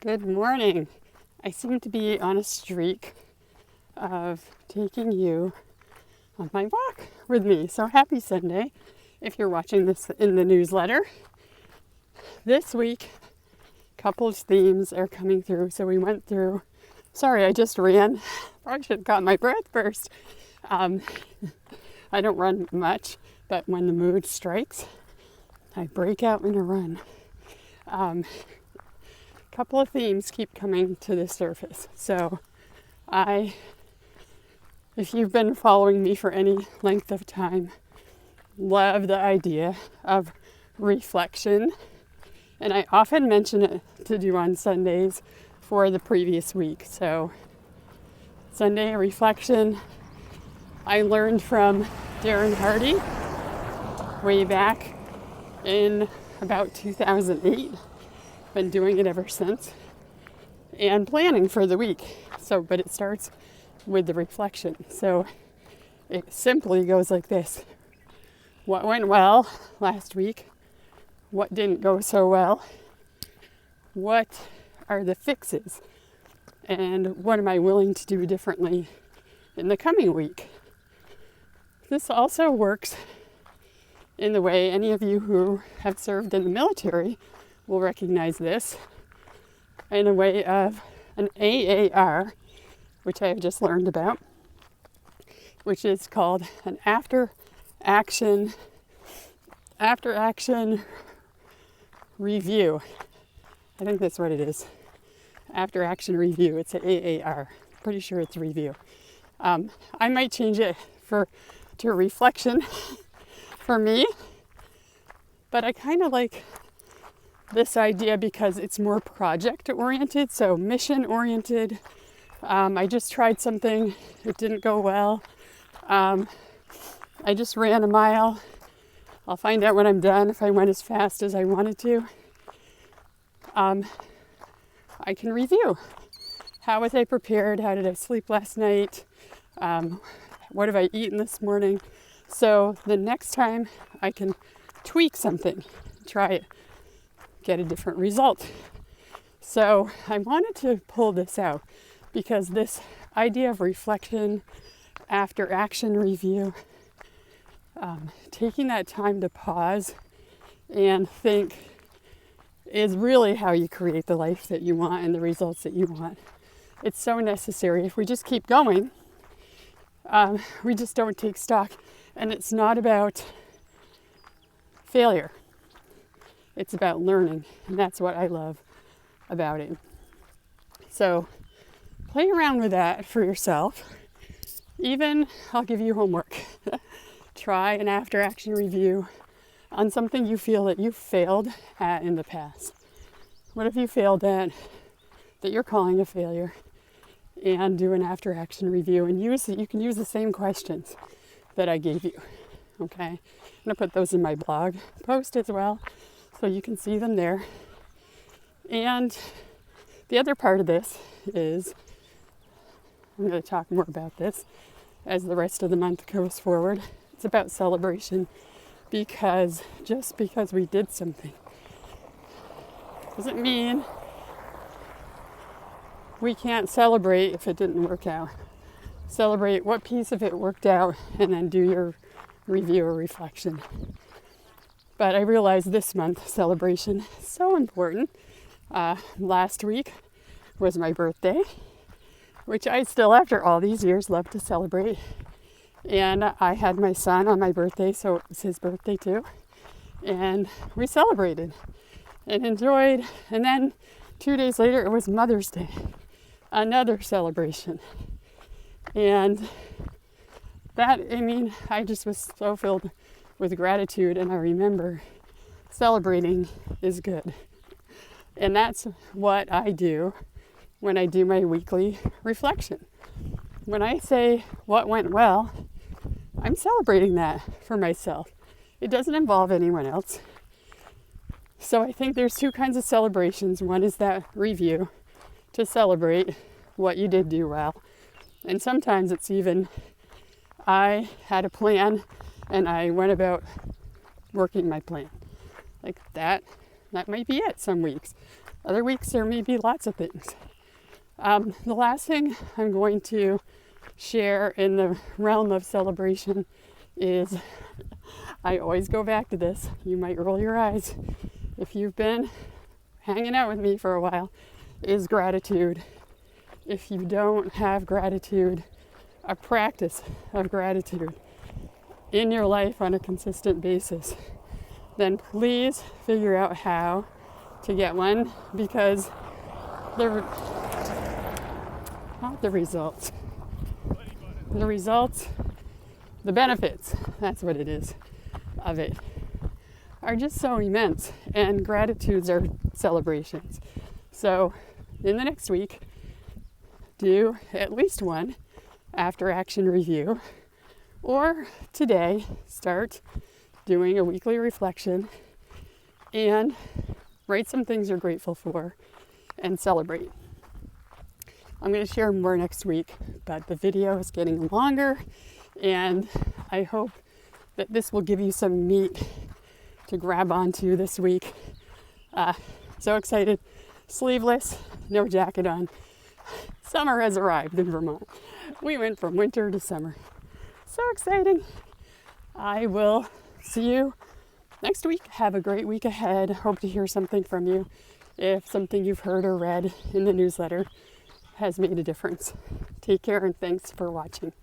Good morning. I seem to be on a streak of taking you on my walk with me. So happy Sunday if you're watching this in the newsletter. This week, a couple of themes are coming through. So we went through, I just ran. Probably should have got my breath first. I don't run much, but when the mood strikes, I break out in a run. Couple of themes keep coming to the surface. So if you've been following me for any length of time, love the idea of reflection. And I often mention it to do on Sundays for the previous week. So Sunday reflection, I learned from Darren Hardy way back in about 2008. Been doing it ever since and planning for the week. But it starts with the reflection. So it simply goes like this. What went well last week? What didn't go so well? What are the fixes? And what am I willing to do differently in the coming week? This also works in the way any of you who have served in the military will recognize this in a way of an AAR, which I have just learned about, which is called an after action review. I think that's what it is. After action review. It's an AAR. Pretty sure it's review. I might change it to reflection for me, but I kind of like this idea because it's more project oriented, so mission oriented. I just tried something, it didn't go well. I just ran a mile. I'll find out when I'm done if I went as fast as I wanted to. I can review. How was I prepared? How did I sleep last night? What have I eaten this morning? So the next time I can tweak something, try it, get a different result. So I wanted to pull this out because this idea of reflection after action review, taking that time to pause and think is really how you create the life that you want and the results that you want. It's so necessary. If we just keep going, we just don't take stock. And it's not about failure. It's about learning, and that's what I love about it. So play around with that for yourself. Even, I'll give you homework. Try an after-action review on something you feel that you failed at in the past. What have you failed at that you're calling a failure? And do an after-action review, and you can use the same questions that I gave you. Okay? I'm going to put those in my blog post as well, so you can see them there. And the other part of this is, I'm going to talk more about this as the rest of the month goes forward. It's about celebration, because just because we did something doesn't mean we can't celebrate if it didn't work out. Celebrate what piece of it worked out and then do your review or reflection. But I realized this month celebration is so important. Last week was my birthday, which I still, after all these years, love to celebrate. And I had my son on my birthday, so it was his birthday too. And we celebrated and enjoyed. And then 2 days later, it was Mother's Day, another celebration. And that, I just was so filled with gratitude, and I remember celebrating is good. And that's what I do when I do my weekly reflection. When I say what went well, I'm celebrating that for myself. It doesn't involve anyone else. So I think there's two kinds of celebrations. One is that review to celebrate what you did do well. And sometimes it's even, I had a plan and I went about working my plan. Like that might be it some weeks. Other weeks there may be lots of things. The last thing I'm going to share in the realm of celebration is, I always go back to this. You might roll your eyes if you've been hanging out with me for a while, is gratitude. If you don't have gratitude, a practice of gratitude in your life on a consistent basis, then please figure out how to get one, because the benefits, that's what it is, of it, are just so immense, and gratitudes are celebrations. So in the next week, do at least one after action review, or today start doing a weekly reflection and write some things you're grateful for and celebrate. I'm going to share more next week, but the video is getting longer, and I hope that this will give you some meat to grab onto this week. So excited. Sleeveless, no jacket on. Summer has arrived in Vermont. We went from winter to summer. So exciting. I will see you next week. Have a great week ahead. Hope to hear something from you if something you've heard or read in the newsletter has made a difference. Take care, and thanks for watching.